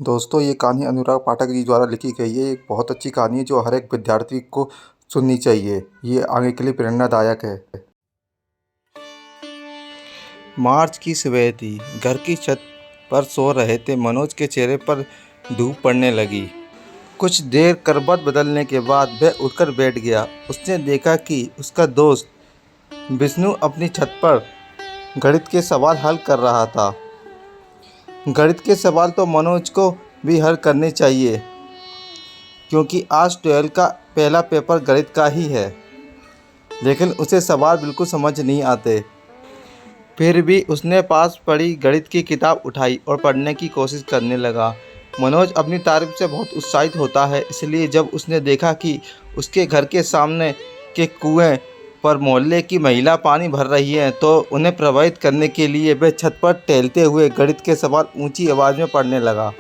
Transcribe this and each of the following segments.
दोस्तों, ये कहानी अनुराग पाठक जी द्वारा लिखी गई है। एक बहुत अच्छी कहानी है जो हर एक विद्यार्थी को सुननी चाहिए। ये आगे के लिए प्रेरणादायक है। मार्च की सुबह थी। घर की छत पर सो रहे थे मनोज के चेहरे पर धूप पड़ने लगी। कुछ देर करवट बदलने के बाद वह उठकर बैठ गया। उसने देखा कि उसका दोस्त विष्णु अपनी छत पर गणित के सवाल हल कर रहा था। गणित के सवाल तो मनोज को भी हल करने चाहिए, क्योंकि आज 12 का पहला पेपर गणित का ही है। लेकिन उसे सवाल बिल्कुल समझ नहीं आते। फिर भी उसने पास पड़ी गणित की किताब उठाई और पढ़ने की कोशिश करने लगा। मनोज अपनी तारीफ से बहुत उत्साहित होता है, इसलिए जब उसने देखा कि उसके घर के सामने के कुएं पर मोहल्ले की महिला पानी भर रही है, तो उन्हें प्रभावित करने के लिए वह छत पर टहलते हुए गणित के सवाल ऊंची आवाज़ में पढ़ने लगा।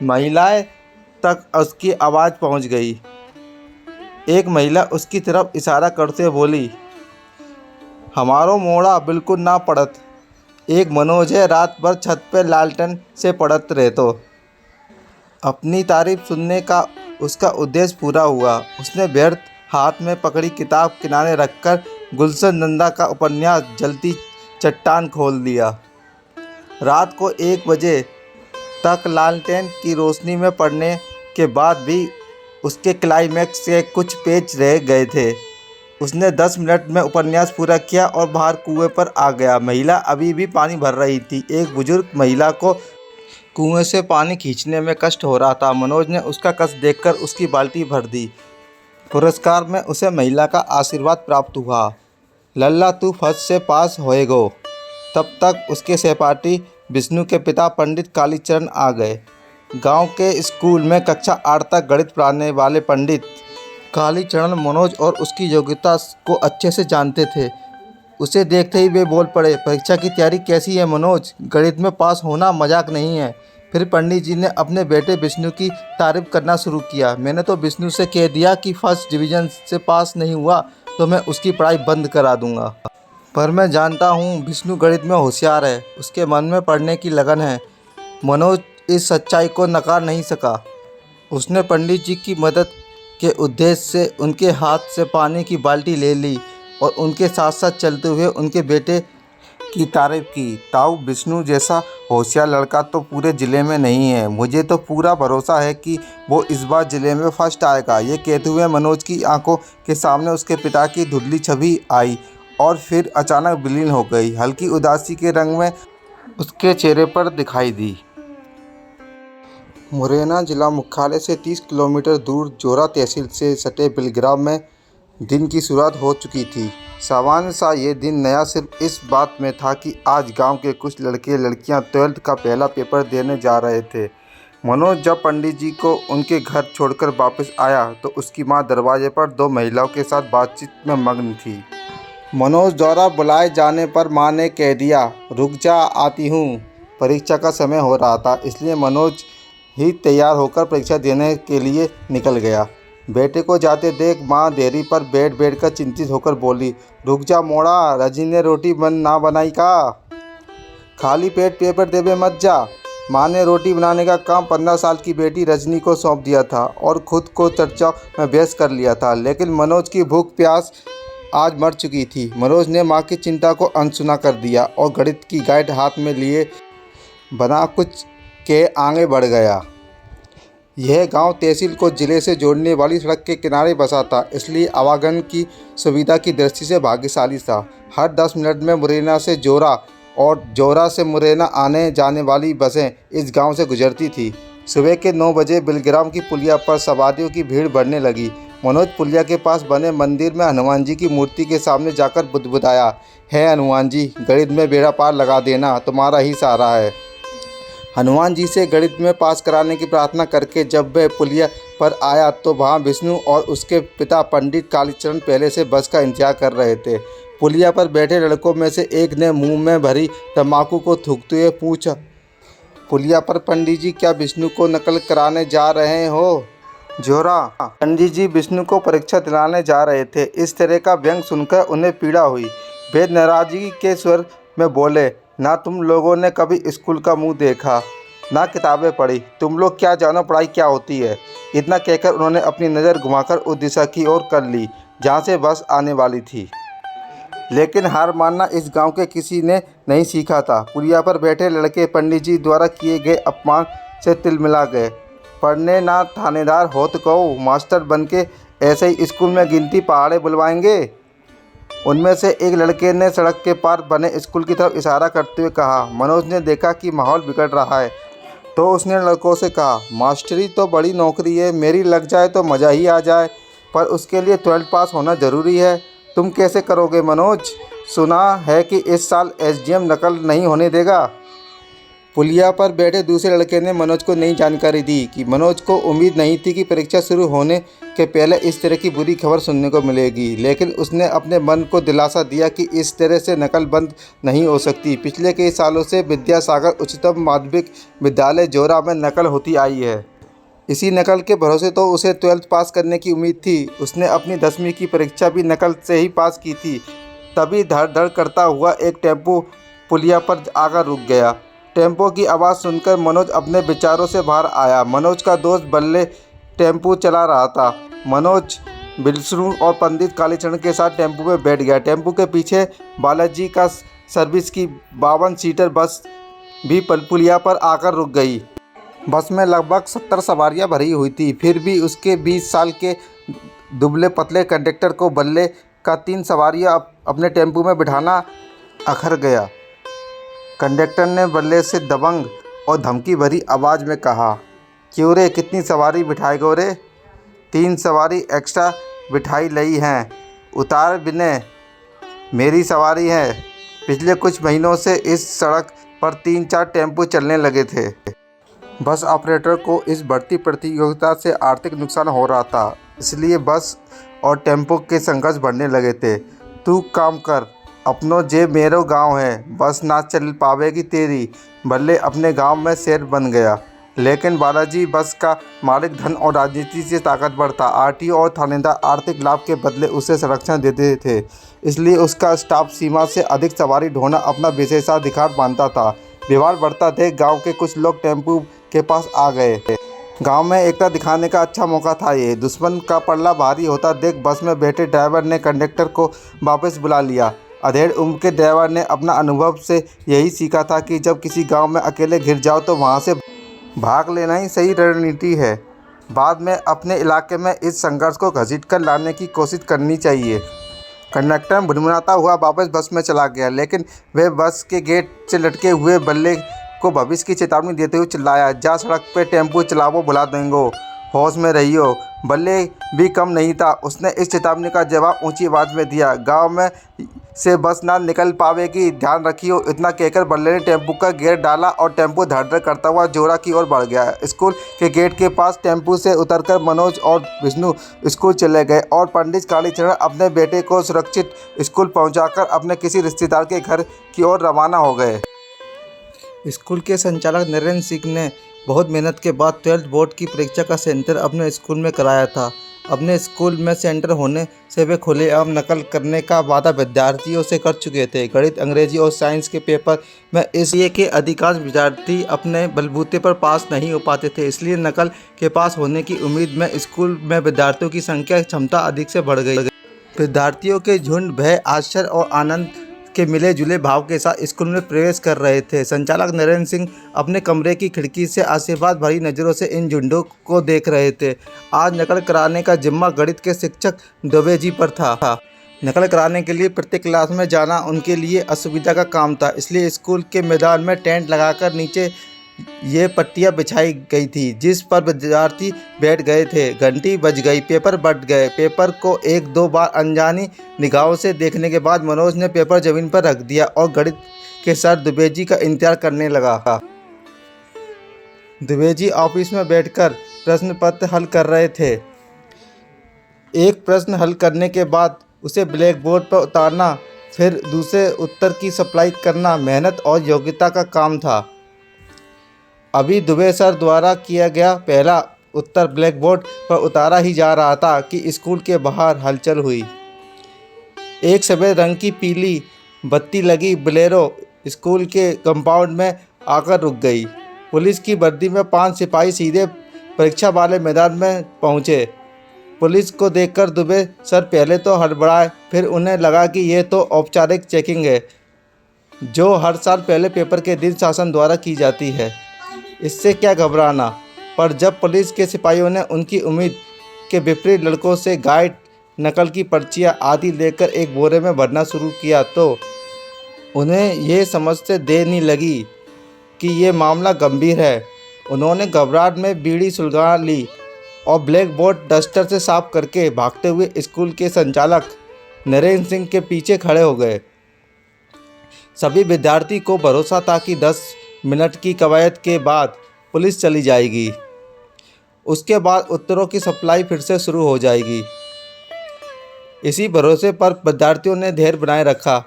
महिलाएं तक उसकी आवाज़ पहुंच गई। एक महिला उसकी तरफ इशारा करते बोली, हमारो मोड़ा बिल्कुल ना पड़त। एक मनोज है, रात भर छत पे लालटेन से पड़त रहतो। अपनी तारीफ सुनने का उसका उद्देश्य पूरा हुआ। उसने व्यर्थ हाथ में पकड़ी किताब किनारे रखकर गुलशन नंदा का उपन्यास जलती चट्टान खोल दिया। रात को 1 बजे तक लालटेन की रोशनी में पढ़ने के बाद भी उसके क्लाइमैक्स के कुछ पेज रह गए थे। उसने 10 मिनट में उपन्यास पूरा किया और बाहर कुएं पर आ गया। महिला अभी भी पानी भर रही थी। एक बुजुर्ग महिला को कुएं से पानी खींचने में कष्ट हो रहा था। मनोज ने उसका कष्ट देखकर उसकी बाल्टी भर दी। पुरस्कार में उसे महिला का आशीर्वाद प्राप्त हुआ, लल्ला तू फर्स्ट से पास होएगो। तब तक उसके सहपाठी विष्णु के पिता पंडित कालीचरण आ गए। गांव के स्कूल में कक्षा 8 तक गणित पढ़ाने वाले पंडित कालीचरण मनोज और उसकी योग्यता को अच्छे से जानते थे। उसे देखते ही वे बोल पड़े, परीक्षा की तैयारी कैसी है मनोज? गणित में पास होना मजाक नहीं है। फिर पंडित जी ने अपने बेटे विष्णु की तारीफ करना शुरू किया। मैंने तो विष्णु से कह दिया कि फर्स्ट डिवीज़न से पास नहीं हुआ तो मैं उसकी पढ़ाई बंद करा दूंगा। पर मैं जानता हूँ विष्णु गणित में होशियार है, उसके मन में पढ़ने की लगन है। मनोज इस सच्चाई को नकार नहीं सका। उसने पंडित जी की मदद के उद्देश्य से उनके हाथ से पानी की बाल्टी ले ली और उनके साथ साथ चलते हुए उनके बेटे की तारीफ की। ताऊ, विष्णु जैसा होशियार लड़का तो पूरे ज़िले में नहीं है। मुझे तो पूरा भरोसा है कि वो इस बार ज़िले में फर्स्ट आएगा। ये कहते हुए मनोज की आंखों के सामने उसके पिता की धुंधली छवि आई और फिर अचानक विलीन हो गई। हल्की उदासी के रंग में उसके चेहरे पर दिखाई दी। मुरैना जिला मुख्यालय से 30 किलोमीटर दूर जोरा तहसील से सटे बिलग्राम में दिन की शुरुआत हो चुकी थी। सामान्य सा ये दिन नया सिर्फ इस बात में था कि आज गांव के कुछ लड़के लड़कियां 12th का पहला पेपर देने जा रहे थे। मनोज जब पंडित जी को उनके घर छोड़कर वापस आया तो उसकी मां दरवाजे पर 2 महिलाओं के साथ बातचीत में मग्न थी। मनोज द्वारा बुलाए जाने पर मां ने कह दिया, रुक जा, आती हूँ। परीक्षा का समय हो रहा था, इसलिए मनोज ही तैयार होकर परीक्षा देने के लिए निकल गया। बेटे को जाते देख माँ देरी पर बैठ कर चिंतित होकर बोली, रुक जा मोड़ा, रजनी ने रोटी ना बनाई का? खाली पेट पेपर देवे मत जा। माँ ने रोटी बनाने का काम 15 साल की बेटी रजनी को सौंप दिया था और खुद को चर्चा में व्यस्त कर लिया था। लेकिन मनोज की भूख प्यास आज मर चुकी थी। मनोज ने माँ की चिंता को अनसुना कर दिया और गणित की गाइड हाथ में लिए बना कुछ के आगे बढ़ गया। यह गांव तहसील को जिले से जोड़ने वाली सड़क के किनारे बसा था, इसलिए आवागमन की सुविधा की दृष्टि से भाग्यशाली था। हर 10 मिनट में मुरैना से जोरा और जोरा से मुरैना आने जाने वाली बसें इस गांव से गुजरती थी। सुबह के 9 बजे बिलग्राम की पुलिया पर सवारियों की भीड़ बढ़ने लगी। मनोज पुलिया के पास बने मंदिर में हनुमान जी की मूर्ति के सामने जाकर बुदबुदाया, है हनुमान जी, गणित में बेड़ा पार लगा देना, तुम्हारा ही सहारा है। हनुमान जी से गणित में पास कराने की प्रार्थना करके जब वह पुलिया पर आया तो वहाँ विष्णु और उसके पिता पंडित कालीचरण पहले से बस का इंतजार कर रहे थे। पुलिया पर बैठे लड़कों में से एक ने मुंह में भरी तंबाकू को थूकते हुए पूछा, पुलिया पर पंडित जी क्या विष्णु को नकल कराने जा रहे हो? जोरा, पंडित जी विष्णु को परीक्षा दिलाने जा रहे थे। इस तरह का व्यंग सुनकर उन्हें पीड़ा हुई। वे नाराजगी के स्वर में बोले, ना तुम लोगों ने कभी स्कूल का मुंह देखा, ना किताबें पढ़ी। तुम लोग क्या जानो पढ़ाई क्या होती है। इतना कहकर उन्होंने अपनी नज़र घुमाकर उस दिशा की ओर कर ली जहाँ से बस आने वाली थी। लेकिन हार मानना इस गांव के किसी ने नहीं सीखा था। पुलिया पर बैठे लड़के पंडित जी द्वारा किए गए अपमान से तिलमिला गए। पढ़ने ना थानेदार हो तो कहो मास्टर बन के ऐसे ही स्कूल में गिनती पहाड़े बुलवाएंगे। उनमें से एक लड़के ने सड़क के पार बने स्कूल की तरफ इशारा करते हुए कहा। मनोज ने देखा कि माहौल बिगड़ रहा है तो उसने लड़कों से कहा, मास्टरी तो बड़ी नौकरी है, मेरी लग जाए तो मज़ा ही आ जाए, पर उसके लिए 12th पास होना ज़रूरी है। तुम कैसे करोगे मनोज? सुना है कि इस साल एसडीएम नकल नहीं होने देगा। पुलिया पर बैठे दूसरे लड़के ने मनोज को नई जानकारी दी कि मनोज को उम्मीद नहीं थी कि परीक्षा शुरू होने के पहले इस तरह की बुरी खबर सुनने को मिलेगी, लेकिन उसने अपने मन को दिलासा दिया कि इस तरह से नकल बंद नहीं हो सकती। पिछले कई सालों से विद्यासागर उच्चतम माध्यमिक विद्यालय जोरा में नकल होती आई है। इसी नकल के भरोसे तो उसे 12th पास करने की उम्मीद थी। उसने अपनी 10वीं की परीक्षा भी नकल से ही पास की थी। तभी धड़ धड़ करता हुआ एक टेम्पो पुलिया पर आकर रुक गया। टेम्पो की आवाज़ सुनकर मनोज अपने विचारों से बाहर आया। मनोज का दोस्त बल्ले टेम्पो चला रहा था। मनोज विष्णु और पंडित कालीचरण के साथ टेम्पो में बैठ गया। टेम्पो के पीछे बालाजी का सर्विस की 52 सीटर बस भी पुलिया पर आकर रुक गई। बस में लगभग 70 सवारियां भरी हुई थी। फिर भी उसके 20 साल के दुबले पतले कंडक्टर को बल्ले का 3 सवारियां अपने टेम्पो में बिठाना अखर गया। कंडक्टर ने बल्ले से दबंग और धमकी भरी आवाज़ में कहा, क्यों रे, कितनी सवारी बिठाएगो रे? 3 सवारी एक्स्ट्रा बिठाई लई हैं, उतार बिने, मेरी सवारी है। पिछले कुछ महीनों से इस सड़क पर 3-4 टेम्पो चलने लगे थे। बस ऑपरेटर को इस बढ़ती प्रतियोगिता से आर्थिक नुकसान हो रहा था, इसलिए बस और टेम्पो के संघर्ष बढ़ने लगे थे। तू काम कर, अपनो जे मेरो गांव है, बस ना चल पावेगी तेरी। भले अपने गांव में शेर बन गया, लेकिन बालाजी बस का मालिक धन और राजनीति से ताकतवर था। आरटीओ और थानेदार आर्थिक लाभ के बदले उसे संरक्षण देते थे, इसलिए उसका स्टाफ सीमा से अधिक सवारी ढोना अपना विशेषाधिकार मानता था। विवाद बढ़ता देख गाँव के कुछ लोग टेम्पो के पास आ गए। गांव में एकता दिखाने का अच्छा मौका था ये। दुश्मन का पल्ला भारी होता देख बस में बैठे ड्राइवर ने कंडक्टर को वापस बुला लिया। अधेड़ उम्र के ड्राइवर ने अपना अनुभव से यही सीखा था कि जब किसी गांव में अकेले घिर जाओ तो वहां से भाग लेना ही सही रणनीति है। बाद में अपने इलाके में इस संघर्ष को घसीटकर लाने की कोशिश करनी चाहिए। कंडक्टर भुनभुनाता हुआ वापस बस में चला गया, लेकिन वह बस के गेट से लटके हुए बल्ले को भविष्य की चेतावनी देते हुए चिल्लाया, जा सड़क पे टेम्पो चलावो, भुला देंगो, होश में रहियो। बल्ले भी कम नहीं था, उसने इस चेतावनी का जवाब ऊंची आवाज़ में दिया, गांव में से बस ना निकल पावेगी, ध्यान रखियो। इतना कहकर बल्ले ने टेम्पो का गियर डाला और टेम्पो धड़ धड़ करता हुआ जोरा की ओर बढ़ गया। स्कूल के गेट के पास टेम्पो से उतरकर मनोज और विष्णु स्कूल चले गए और पंडित कालीचरण अपने बेटे को सुरक्षित स्कूल पहुंचाकर अपने किसी रिश्तेदार के घर की ओर रवाना हो गए। स्कूल के संचालक नरेंद्र सिंह ने बहुत मेहनत के बाद 12th बोर्ड की परीक्षा का सेंटर अपने स्कूल में कराया था। अपने स्कूल में सेंटर होने से वे खुलेआम नकल करने का वादा विद्यार्थियों से कर चुके थे। गणित, अंग्रेजी और साइंस के पेपर में इसलिए कि अधिकांश विद्यार्थी अपने बलबूते पर पास नहीं हो पाते थे, इसलिए नकल के पास होने की उम्मीद में स्कूल में विद्यार्थियों की संख्या क्षमता अधिक से बढ़ गई। विद्यार्थियों के झुंड भय, आश्चर्य और आनंद के मिले जुले भाव के साथ स्कूल में प्रवेश कर रहे थे। संचालक नरेंद्र सिंह अपने कमरे की खिड़की से आशीर्वाद भरी नज़रों से इन झुंडों को देख रहे थे। आज नकल कराने का जिम्मा गणित के शिक्षक दुबे जी पर था। नकल कराने के लिए प्रत्येक क्लास में जाना उनके लिए असुविधा का काम था, इसलिए स्कूल के मैदान में टेंट लगाकर नीचे ये पट्टियाँ बिछाई गई थी जिस पर विद्यार्थी बैठ गए थे। घंटी बज गई, पेपर बंट गए। पेपर को 1-2 बार अनजानी निगाहों से देखने के बाद मनोज ने पेपर जमीन पर रख दिया और गणित के सर दुबे जी का इंतजार करने लगा। दुबे जी ऑफिस में बैठकर प्रश्न पत्र हल कर रहे थे। एक प्रश्न हल करने के बाद उसे ब्लैक बोर्ड पर उतारना, फिर दूसरे उत्तर की सप्लाई करना मेहनत और योग्यता का काम था। अभी दुबे सर द्वारा किया गया पहला उत्तर ब्लैक बोर्ड पर उतारा ही जा रहा था कि स्कूल के बाहर हलचल हुई। एक सफ़ेद रंग की पीली बत्ती लगी बोलेरो स्कूल के कंपाउंड में आकर रुक गई। पुलिस की वर्दी में 5 सिपाही सीधे परीक्षा वाले मैदान में पहुंचे। पुलिस को देखकर दुबे सर पहले तो हड़बड़ाए, फिर उन्हें लगा कि ये तो औपचारिक चेकिंग है जो हर साल पहले पेपर के दिन शासन द्वारा की जाती है, इससे क्या घबराना। पर जब पुलिस के सिपाहियों ने उनकी उम्मीद के विपरीत लड़कों से गाइड, नकल की पर्चियाँ आदि लेकर एक बोरे में भरना शुरू किया तो उन्हें ये समझते देर नहीं लगी कि ये मामला गंभीर है। उन्होंने घबराहट में बीड़ी सुलगा ली और ब्लैक बोर्ड डस्टर से साफ करके भागते हुए स्कूल के संचालक नरेंद्र सिंह के पीछे खड़े हो गए। सभी विद्यार्थी को भरोसा था कि 10 मिनट की कवायद के बाद पुलिस चली जाएगी। उसके बाद उत्तरों की सप्लाई फिर से शुरू हो जाएगी। इसी भरोसे पर विद्यार्थियों ने धैर्य बनाए रखा,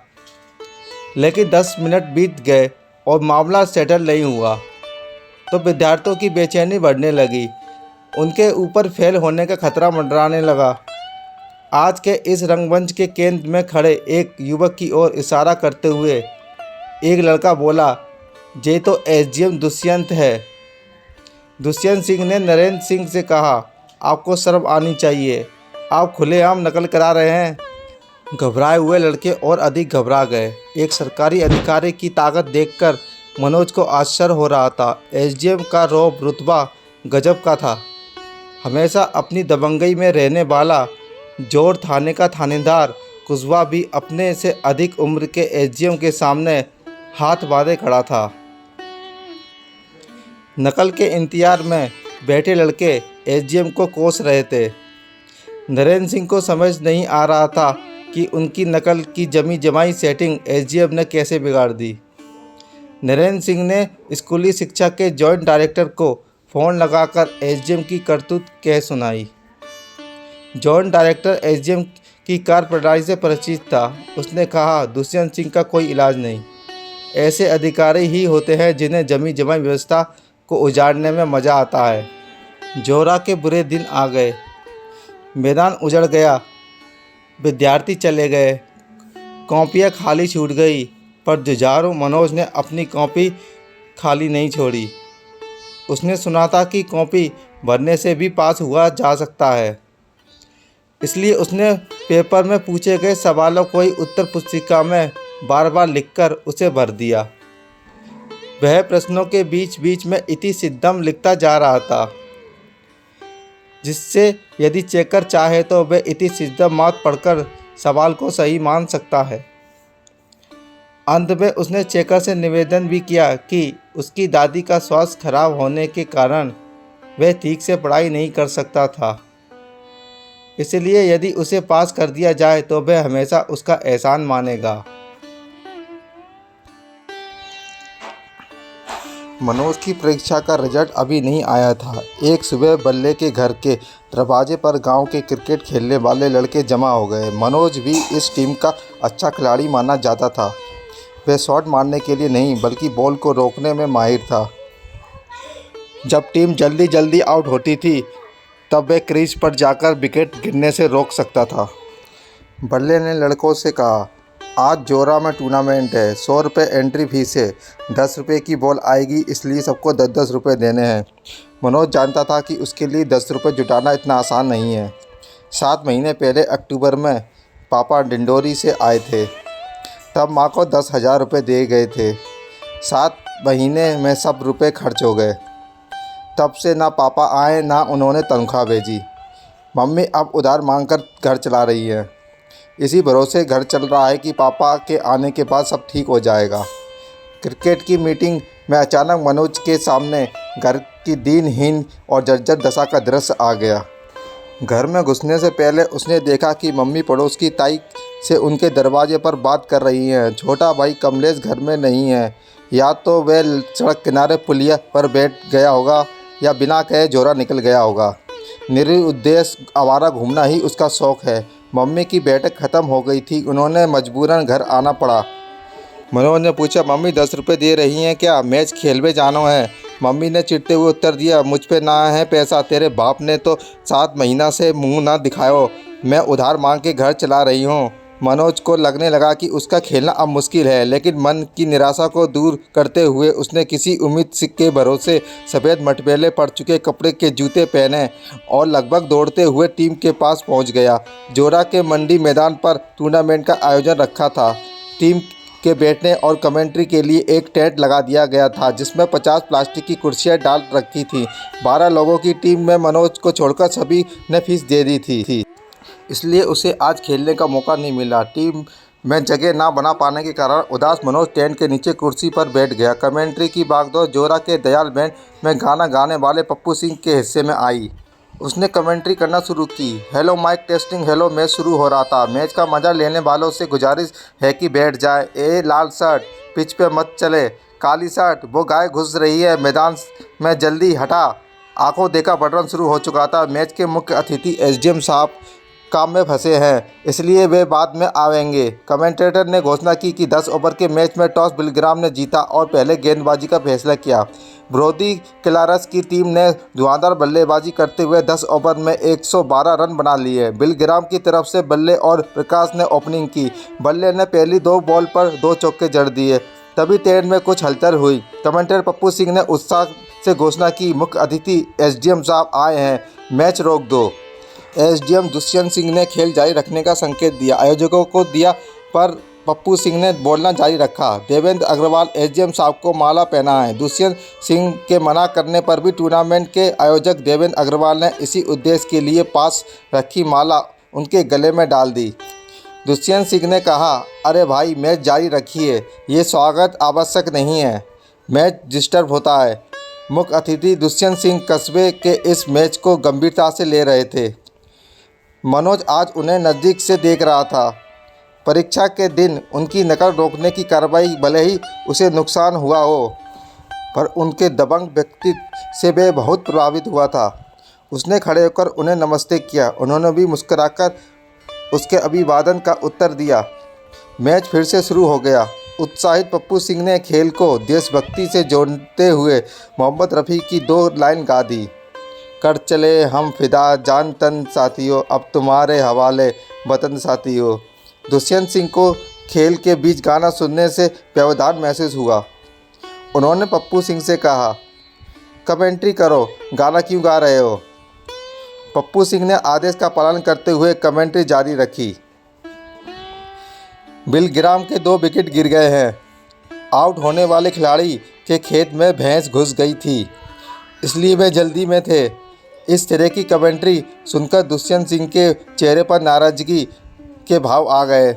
लेकिन 10 मिनट बीत गए और मामला सेटल नहीं हुआ तो विद्यार्थियों की बेचैनी बढ़ने लगी। उनके ऊपर फेल होने का खतरा मंडराने लगा। आज के इस रंगमंच के केंद्र में खड़े एक युवक की ओर इशारा करते हुए एक लड़का बोला, ये तो एसडीएम दुष्यंत है। दुष्यंत सिंह ने नरेंद्र सिंह से कहा, आपको शर्म आनी चाहिए, आप खुलेआम नकल करा रहे हैं। घबराए हुए लड़के और अधिक घबरा गए। एक सरकारी अधिकारी की ताकत देखकर मनोज को आश्चर्य हो रहा था। एसडीएम का रौब रुतबा गजब का था। हमेशा अपनी दबंगई में रहने वाला जोर थाने का थानेदार कुशवाहा भी अपने से अधिक उम्र के एसडीएम के सामने हाथ बांधे खड़ा था। नकल के इंतजार में बैठे लड़के एसडीएम को कोस रहे थे। नरेंद्र सिंह को समझ नहीं आ रहा था कि उनकी नकल की जमी जमाई सेटिंग एसडीएम ने कैसे बिगाड़ दी। नरेंद्र सिंह ने स्कूली शिक्षा के जॉइंट डायरेक्टर को फ़ोन लगाकर एसडीएम की करतूत कह सुनाई। जॉइंट डायरेक्टर एसडीएम की कार्यप्रणाली से परिचित था। उसने कहा, दुष्यंत सिंह का कोई इलाज नहीं। ऐसे अधिकारी ही होते हैं जिन्हें जमी जमाई व्यवस्था को उजाड़ने में मज़ा आता है। जोरा के बुरे दिन आ गए। मैदान उजड़ गया, विद्यार्थी चले गए, कॉपियाँ खाली छूट गई, पर जुझारू मनोज ने अपनी कॉपी खाली नहीं छोड़ी। उसने सुना था कि कॉपी भरने से भी पास हुआ जा सकता है, इसलिए उसने पेपर में पूछे गए सवालों को ही उत्तर पुस्तिका में बार बार लिखकर उसे भर दिया। वह प्रश्नों के बीच बीच में इति सिद्धम लिखता जा रहा था, जिससे यदि चेकर चाहे तो वह इति सिद्धम मात पढ़कर सवाल को सही मान सकता है। अंत में उसने चेकर से निवेदन भी किया कि उसकी दादी का स्वास्थ्य खराब होने के कारण वह ठीक से पढ़ाई नहीं कर सकता था, इसलिए यदि उसे पास कर दिया जाए तो वह हमेशा उसका एहसान मानेगा। मनोज की परीक्षा का रिजल्ट अभी नहीं आया था। एक सुबह बल्ले के घर के दरवाजे पर गांव के क्रिकेट खेलने वाले लड़के जमा हो गए। मनोज भी इस टीम का अच्छा खिलाड़ी माना जाता था। वह शॉट मारने के लिए नहीं बल्कि बॉल को रोकने में माहिर था। जब टीम जल्दी जल्दी आउट होती थी तब वह क्रीज पर जाकर विकेट गिरने से रोक सकता था। बल्ले ने लड़कों से कहा, आज जोरा में टूर्नामेंट है, 100 रुपये एंट्री फीस है, 10 रुपये की बॉल आएगी, इसलिए सबको 10-10 रुपये देने हैं। मनोज जानता था कि उसके लिए 10 रुपये जुटाना इतना आसान नहीं है। 7 महीने पहले अक्टूबर में पापा डिंडोरी से आए थे, तब माँ को 10,000 रुपये दिए गए थे। 7 महीने में सब रुपये खर्च हो गए। तब से ना पापा आए ना उन्होंने तनख्वाह भेजी। मम्मी अब उधार मांगकर घर चला रही है। इसी भरोसे घर चल रहा है कि पापा के आने के बाद सब ठीक हो जाएगा। क्रिकेट की मीटिंग में अचानक मनोज के सामने घर की दीनहीन और जर्जर दशा का दृश्य आ गया। घर में घुसने से पहले उसने देखा कि मम्मी पड़ोस की ताई से उनके दरवाजे पर बात कर रही हैं। छोटा भाई कमलेश घर में नहीं है, या तो वह सड़क किनारे पुलिया पर बैठ गया होगा या बिना कहे जोरा निकल गया होगा। निरुद्देश्य आवारा घूमना ही उसका शौक़ है। मम्मी की बैठक ख़त्म हो गई थी, उन्होंने मजबूरन घर आना पड़ा। मनोज ने पूछा, मम्मी 10 रुपये दे रही हैं क्या? मैच खेलवे जाना है। मम्मी ने चिढ़ते हुए उत्तर दिया, मुझ पे ना है पैसा, तेरे बाप ने तो 7 महीना से मुंह ना दिखाओ। मैं उधार मांग के घर चला रही हूँ। मनोज को लगने लगा कि उसका खेलना अब मुश्किल है, लेकिन मन की निराशा को दूर करते हुए उसने किसी उम्मीद के भरोसे सफ़ेद मटमैले पड़ चुके कपड़े के जूते पहने और लगभग दौड़ते हुए टीम के पास पहुंच गया। जोरा के मंडी मैदान पर टूर्नामेंट का आयोजन रखा था। टीम के बैठने और कमेंट्री के लिए एक टेंट लगा दिया गया था, जिसमें 50 प्लास्टिक की कुर्सियां डाल रखी थी। 12 लोगों की टीम में मनोज को छोड़कर सभी ने फीस दे दी थी, इसलिए उसे आज खेलने का मौका नहीं मिला। टीम में जगह ना बना पाने के कारण उदास मनोज टेंट के नीचे कुर्सी पर बैठ गया। कमेंट्री की बागडोर जोरा के दयाल बैंड में गाना गाने वाले पप्पू सिंह के हिस्से में आई। उसने कमेंट्री करना शुरू की। Hello mic testing, hello. Match शुरू हो रहा था। मैच का मज़ा लेने वालों से गुजारिश है कि बैठ जाए। ए लाल शर्ट, पिच पे मत चले। काली शर्ट, वो गाय घुस रही है मैदान में, जल्दी हटा। आंखों देखा बटन शुरू हो चुका था। मैच के मुख्य अतिथि एसडीएम साहब काम में फंसे हैं, इसलिए वे बाद में आवेंगे। कमेंटेटर ने घोषणा की कि 10 ओवर के मैच में टॉस बिलग्राम ने जीता और पहले गेंदबाजी का फैसला किया। ब्रोदी क्लारस की टीम ने धुआंधार बल्लेबाजी करते हुए 10 ओवर में 112 रन बना लिए। बिलग्राम की तरफ से बल्ले और प्रकाश ने ओपनिंग की। बल्ले ने पहली 2 बॉल पर 2 चौके जड़ दिए। तभी टेंट में कुछ हलचल हुई। कमेंटेटर पप्पू सिंह ने उत्साह से घोषणा की, मुख्य अतिथि एसडीएम साहब आए हैं, मैच रोक दो। एसडीएम दुष्यंत सिंह ने खेल जारी रखने का संकेत दिया, आयोजकों को दिया, पर पप्पू सिंह ने बोलना जारी रखा। देवेंद्र अग्रवाल एसडीएम साहब को माला पहनाएं। दुष्यंत सिंह के मना करने पर भी टूर्नामेंट के आयोजक देवेंद्र अग्रवाल ने इसी उद्देश्य के लिए पास रखी माला उनके गले में डाल दी। दुष्यंत सिंह ने कहा, अरे भाई, मैच जारी रखिए, ये स्वागत आवश्यक नहीं है, मैच डिस्टर्ब होता है। मुख्य अतिथि दुष्यंत सिंह कस्बे के इस मैच को गंभीरता से ले रहे थे। मनोज आज उन्हें नज़दीक से देख रहा था। परीक्षा के दिन उनकी नकल रोकने की कार्रवाई भले ही उसे नुकसान हुआ हो, पर उनके दबंग व्यक्तित्व से वे बहुत प्रभावित हुआ था। उसने खड़े होकर उन्हें नमस्ते किया। उन्होंने भी मुस्कुराकर उसके अभिवादन का उत्तर दिया। मैच फिर से शुरू हो गया। उत्साहित पप्पू सिंह ने खेल को देशभक्ति से जोड़ते हुए मोहम्मद रफ़ी की 2 लाइन गा दी। कर चले हम फिदा जान तन साथियों, अब तुम्हारे हवाले वतन साथियों। दुष्यंत सिंह को खेल के बीच गाना सुनने से व्यवधान महसूस हुआ। उन्होंने पप्पू सिंह से कहा, कमेंट्री करो, गाना क्यों गा रहे हो? पप्पू सिंह ने आदेश का पालन करते हुए कमेंट्री जारी रखी। बिलग्राम के 2 विकेट गिर गए हैं। आउट होने वाले खिलाड़ी के खेत में भैंस घुस गई थी, इसलिए वे जल्दी में थे। इस तरह की कमेंट्री सुनकर दुष्यंत सिंह के चेहरे पर नाराजगी के भाव आ गए।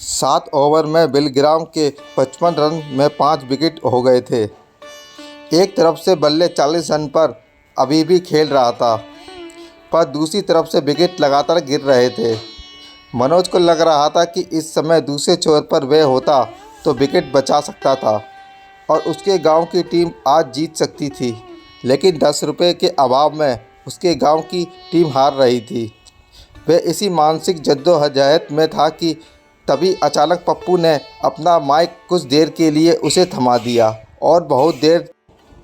7 ओवर में बिलग्राम के 55 रन में 5 विकेट हो गए थे। एक तरफ से बल्ले 40 रन पर अभी भी खेल रहा था, पर दूसरी तरफ से विकेट लगातार गिर रहे थे। मनोज को लग रहा था कि इस समय दूसरे छोर पर वह होता तो विकेट बचा सकता था और उसके गांव की टीम आज जीत सकती थी, लेकिन 10 रुपये के अभाव में उसके गांव की टीम हार रही थी। वह इसी मानसिक जद्दोजहद में था कि तभी अचानक पप्पू ने अपना माइक कुछ देर के लिए उसे थमा दिया और बहुत देर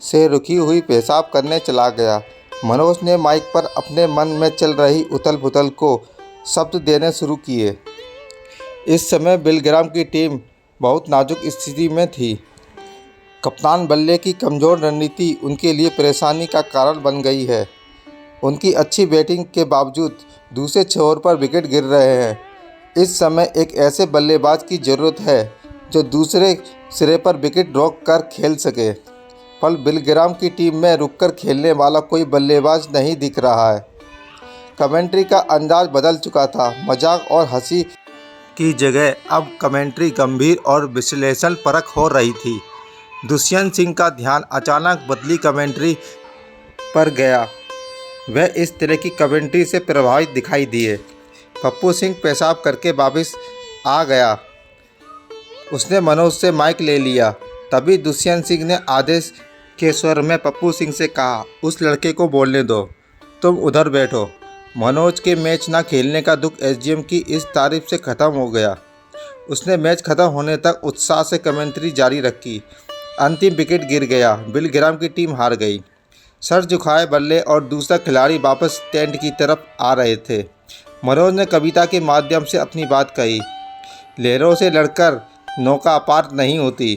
से रुकी हुई पेशाब करने चला गया। मनोज ने माइक पर अपने मन में चल रही उथल पुथल को शब्द देने शुरू किए। इस समय बिलग्राम की टीम बहुत नाजुक स्थिति में थी। कप्तान बल्ले की कमज़ोर रणनीति उनके लिए परेशानी का कारण बन गई है। उनकी अच्छी बैटिंग के बावजूद दूसरे छोर पर विकेट गिर रहे हैं। इस समय एक ऐसे बल्लेबाज की ज़रूरत है जो दूसरे सिरे पर विकेट रोक कर खेल सके, पर बिलग्राम की टीम में रुककर खेलने वाला कोई बल्लेबाज नहीं दिख रहा है। कमेंट्री का अंदाज बदल चुका था। मजाक और हंसी की जगह अब कमेंट्री गंभीर और विश्लेषण परक हो रही थी। दुष्यंत सिंह का ध्यान अचानक बदली कमेंट्री पर गया। वह इस तरह की कमेंट्री से प्रभावित दिखाई दिए। पप्पू सिंह पेशाब करके वापस आ गया। उसने मनोज से माइक ले लिया। तभी दुष्यंत सिंह ने आदेश के स्वर में पप्पू सिंह से कहा, उस लड़के को बोलने दो, तुम उधर बैठो। मनोज के मैच ना खेलने का दुख एसडीएम की इस तारीफ से ख़त्म हो गया। उसने मैच ख़त्म होने तक उत्साह से कमेंट्री जारी रखी। अंतिम विकेट गिर गया। बिलग्राम की टीम हार गई। सर झुकाए बल्ले और दूसरा खिलाड़ी वापस टेंट की तरफ आ रहे थे। मनोज ने कविता के माध्यम से अपनी बात कही। लहरों से लड़कर नौका पार नहीं होती,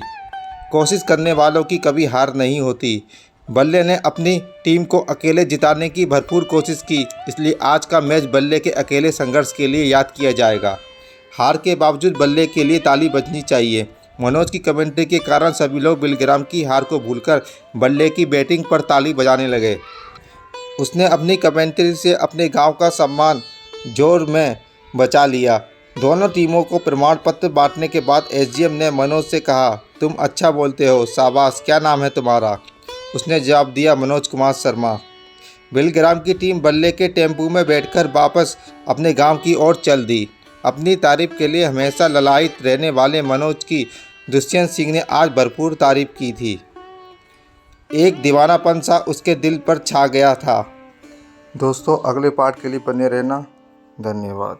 कोशिश करने वालों की कभी हार नहीं होती। बल्ले ने अपनी टीम को अकेले जिताने की भरपूर कोशिश की, इसलिए आज का मैच बल्ले के अकेले संघर्ष के लिए याद किया जाएगा। हार के बावजूद बल्ले के लिए ताली बजनी चाहिए। मनोज की कमेंट्री के कारण सभी लोग बिलग्राम की हार को भूलकर बल्ले की बैटिंग पर ताली बजाने लगे। उसने अपनी कमेंट्री से अपने गांव का सम्मान जोर में बचा लिया। दोनों टीमों को प्रमाण पत्र बांटने के बाद एसडीएम ने मनोज से कहा, तुम अच्छा बोलते हो, शाबाश, क्या नाम है तुम्हारा? उसने जवाब दिया, मनोज कुमार शर्मा। बिलग्राम की टीम बल्ले के टेम्पू में बैठकर वापस अपने गांव की ओर चल दी। अपनी तारीफ के लिए हमेशा ललायित रहने वाले मनोज की दुष्यंत सिंह ने आज भरपूर तारीफ की थी। एक दीवानापन सा उसके दिल पर छा गया था। दोस्तों, अगले पार्ट के लिए बने रहना। धन्यवाद।